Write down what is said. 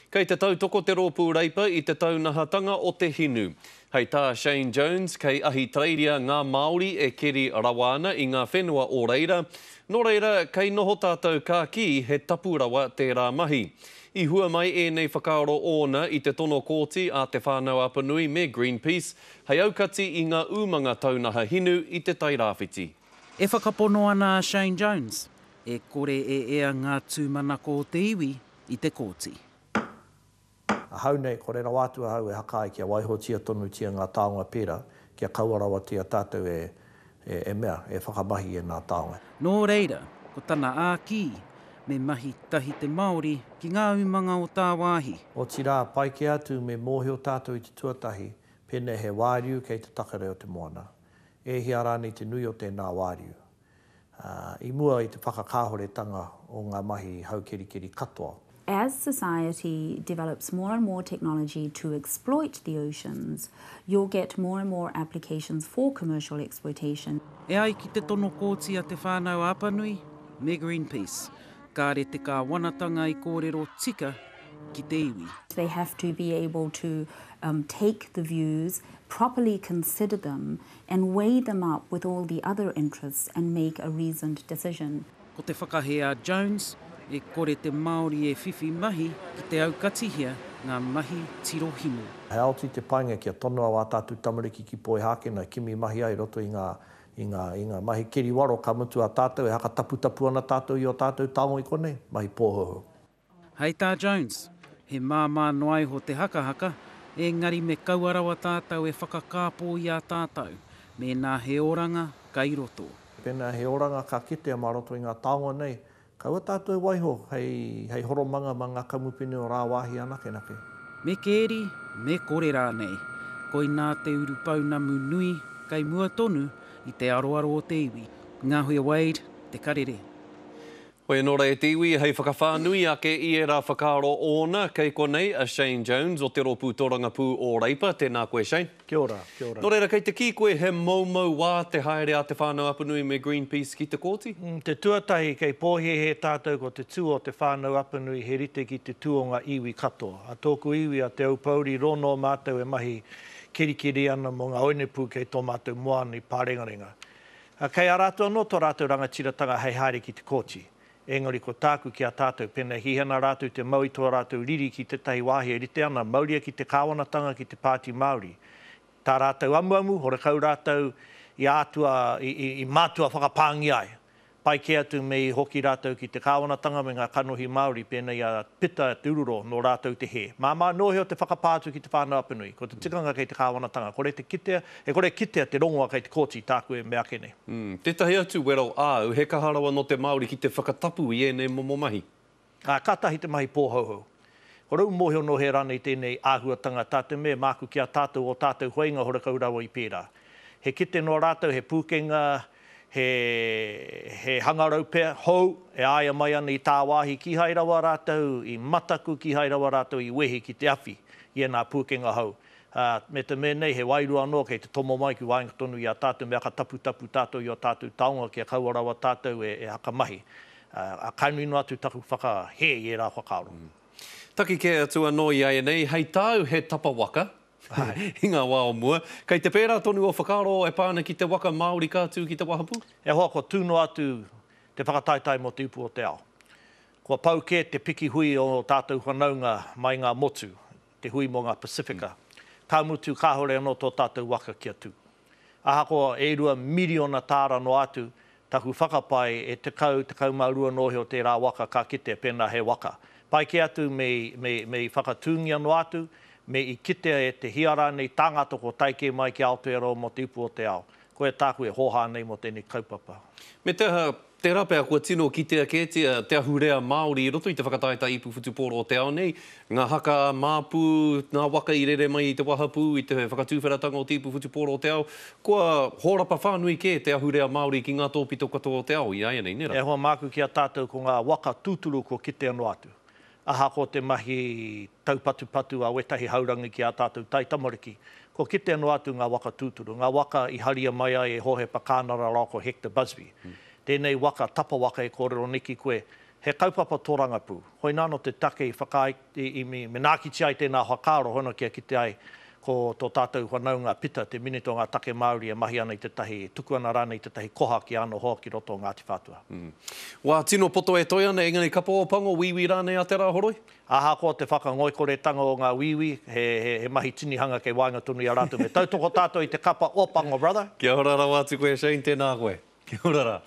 Kei te tautoko te rōpū reipa I te taunahatanga o te hinu. Hei tā Shane Jones kei ahi treiria ngā Māori e keri rawana I ngā whenua o reira. Nō reira, kei noho tātou kā ki he tapu rawa tērā mahi. I hua mai e nei whakaaro ōna I te tono kōti a te whānau apanui me Greenpeace, hei aukati I ngā umanga taunaha hinu I te tairāwhiti. E whakapono ana Shane Jones, e kore e ea ngā tūmana ko te iwi I te kōti. Hau nei, kore rawa atu hau e hakai kia waiho tia tonu tia ngā taonga pera, kia kauarawa tia tātou e mea, e whakamahi e ngā taonga. Nō reira, ko tana āki, me mahi tahi te Māori ki ngā umanga o tā wāhi. O tira, pai ke atu me mōhio tātou I te tuatahi, pēnei he wāriu kei te takare o te moana. E hia rāni te nui o te nā wāriu. I mua I te whakakāhoretanga o ngā mahi haukerikeri katoa. As society develops more and more technology to exploit the oceans, you'll get more and more applications for commercial exploitation. E ai ki te tono kōti a te whānau apanui, me Greenpeace, ka re te kā wanatanga I kōrero tika ki te iwi. They have to be able to take the views, properly consider them, and weigh them up with all the other interests and make a reasoned decision. Ko te whakahea Jones, e kore te Māori e whiwhi mahi ki te aukatihia ngā mahi tirohinu. He aoti te painga kia tonua wā tātou tamariki ki Poi Hākena, kimi mahi ai roto I ngā mahi keri waro ka mutu a tātou, e haka tapu ana tātou I o tātou taongo I konei, mahi pōhoho. Hei tā Jones, he māmā noai ho te haka, engari me kauarawa tātou e whakakāpō I a tātou, me nā he oranga kai roto. Pēnā he oranga ka kite a maroto I ngā taonga nei, kaua tātou e waiho, hei horomanga ma ngā kamupene o rā wāhi anake. Me kēri, me kore rā nei, koi nā te urupau namu nui, kai mua tonu I te aroaro o te iwi. Ngā hui Wade, te karere. Hoi nō rei te iwi, hei whakawhānui ake I e rā whakaaro ōna, kei konei a Shane Jones o te Rōpū Torangapū o Reipa. Tēnā koe, Shane. Kia ora. Nō reira, kei te ki koe he maumau wā te haere a te whānau apanui me Greenpeace ki te kōti? Te tuatahi kei pōhe he tātou ko te tū o te whānau apanui he rite ki te tūonga iwi katoa. A tōku iwi a te aupauri rono mātou e mahi kirikiri ana mo ngā oinepū kei tō mātou moana I pārengarenga. Kei a rātua no tō rātou rangatiratanga hei haere ki te kōti. Engari ko tāku ki a tātou pēnei hihana rātou te mau I tō rātou riri ki te tahi wāhi e rite ana, mauria ki te kāwanatanga ki te Pāti Māori. Tā rātou amuamu, hore kau rātou I ātua, I mātua whakapāngi ai. Pai ke atu me I hoki rātou ki te kāwanatanga me ngā kanohi Māori pēnei a pita te ururo no rātou te he. Māmā noheo te whakapātu ki te whānau apanui, ko te tikanga kei te kāwanatanga, kore te kitea, kore kitea te rongoa kei te kōti tāku e mea kene. Tētahi atu wero āu, he kaharawa no te Māori ki te whakatapu I ēnei momo mahi? Kātahi te mahi pōhauhau. Ko rau mōheo no he rānei tēnei āhuatanga tātou me māku ki a tātou o tātou hoinga hore kaurawa I pērā. He kite no rātou, he pūkenga, he hangarau pēr, hou, e aia mai ana I tā wāhi ki hai rawa rātou, I mataku ki hai rawa rātou, I wehi ki te awhi, I nā pūkenga hou. Me te mēnei, he wairua anō kei te tomo mai ki wāinga tonu I a tātou, mea ka tapu tātou I o tātou taonga kia kauarawa tātou e hakamahi. A kainwino atu taku whakahe I rā whakaaro. Taki ke atu anō I ai nei, hei tāu he tapawaka. I ngā wā o mua. Kei te pērā tonu o whakaaro e pāna ki te waka Māori kātū ki te wahapu? E hoa ko tūno atu te whakataitai mo te upu o te ao. Kua pau ke te piki hui o tātou whanaunga mai ngā motu, te hui mo ngā Pasifika. Ka mutu kāhore anō tō tātou waka kia tū. Aha koa e rua miliona tāra no atu, taku whakapai e te kau maurua noheo te rā waka ka kite pēnā he waka. Pai ke atu me whakatūngi anō atu, me I kitea e te hiara nei tāngata ko taike mai ki Aotearoa mo te upu o te ao. Ko e tāku e hoha nei mo tēnei kaupapa. Me te rapea kua tino ki te aketia, te ahurea Māori I roto I te whakataita ipu whutupōro o te ao nei, ngā haka māpū, ngā waka I rere mai I te wahapu, I te whakatūwheratanga o te ipu whutupōro o te ao, kua horapa whānui ke te ahurea Māori ki ngā tōpito katoa o te ao I aia nei, nera? E hoa māku ki a tātou ko ngā waka tūturu ko kite anō atu. Aha ko te mahi taupatu a wetahi haurangi ki a tātou tai tamariki. Ko kite anō atu ngā waka tūturu, ngā waka I haria mai ai e hohe pa kānara rā ko Hector Busby. Tēnei waka, tapa waka e kōrero niki koe, he kaupapa tōranga pū. Hoi nā no te take i whakai i me nākiti ai tēnā whakaaro hono kia kite ai ko tō tātou whanaunga pita te minito ngā take Māori e mahi ana i te tahi, tuku ana rāna i te tahi koha ki ano hoa ki roto Ngāti Whātua. Wā tino poto e toi ana, engari kapa o pango wiwi rānei a te rā horoi? Aha ko te whakangoikoretanga o ngā wiwi, he mahi tinihanga kei wāinga tunu i a rātou. Me tautoko tātou i te kapa o pango, brother. Kia ora ra wātu koe, Shane, tēnā koe. Kia ora ra.